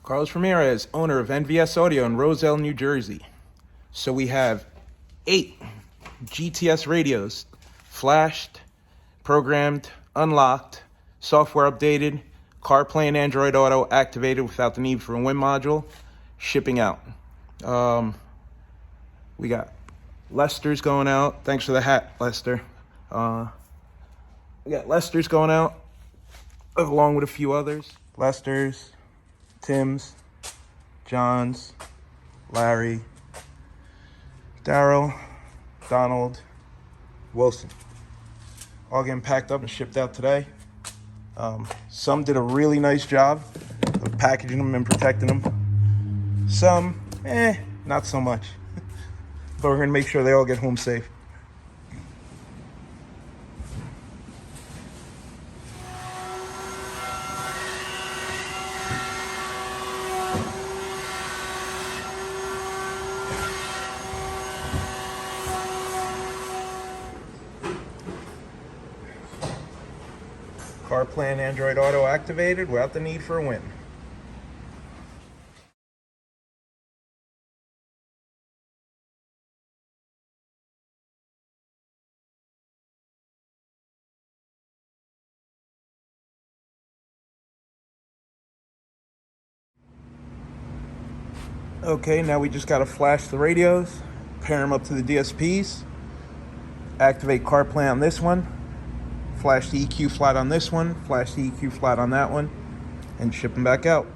Carlos Ramirez, owner of NVS Audio in Roselle, New Jersey. So we have 8 GTS radios, flashed, programmed, unlocked, software updated, CarPlay and Android Auto activated without the need for a WIN module, shipping out. We got Lester's going out. Thanks for the hat, Lester. We got Lester's going out along with a few others. Lester's, Tim's, John's, Larry, Daryl, Donald, Wilson. All getting packed up and shipped out today. Some did a really nice job of packaging them and protecting them. Some, not so much. But we're gonna make sure they all get home safe. CarPlay and Android Auto activated without the need for a WIN. Okay, now we just gotta flash the radios, pair them up to the DSPs, activate CarPlay on this one, flash the EQ flat on this one, flash the EQ flat on that one, and ship them back out.